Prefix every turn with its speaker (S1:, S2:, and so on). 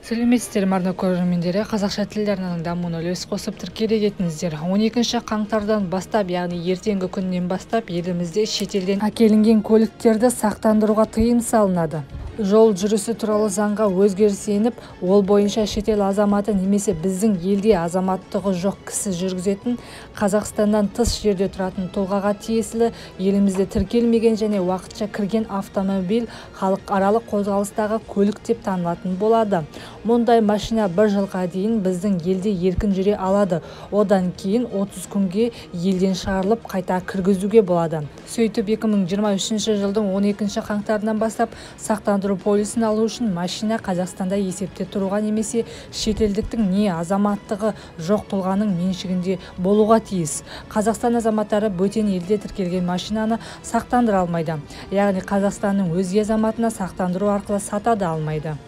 S1: Сәлеметсіздер ме көрермендері, қазақша тілдерінің дамуына үлес қосып тіркеле кетіңіздер. 12 қаңтардан бастап, яғни ертеңгі күннен бастап, елімізде шетелден әкелінген көліктерді сақтандыруға тыйым салынады. Жол жүрісі туралы заңға өзгеріс еніп, ол бойынша шетел азаматы немесе біздің елде азаматтығы жоқ кісі жүргізетін Қазақстаннан тыс жерде тұратын тұлғаға тиесілі елімізде тіркелмеген және уақытша кірген автомобиль халықаралық қозғалыстағы көлік деп танылатын болады. Мұндай машина бір жылға дейін біздің елде еркін жүре алады. Одан кейін 30 күнге елден шығарылып қайта кіргізуге болады. Сөйтіп 2023 жылдың 12 қаңтарынан бастап сақтандыру полисін алу үшін машина Қазақстанда есепте тұруға немесе шетелдіктің не азаматтығы жоқ тұлғаның меншігінде болуға тиіс. Қазақстан азаматтары бөтен елде тіркелген машинаны сақтандыра алмайды. Яғни Қазақстанның өзге азаматына сақтандыру арқылы сата да алмайды.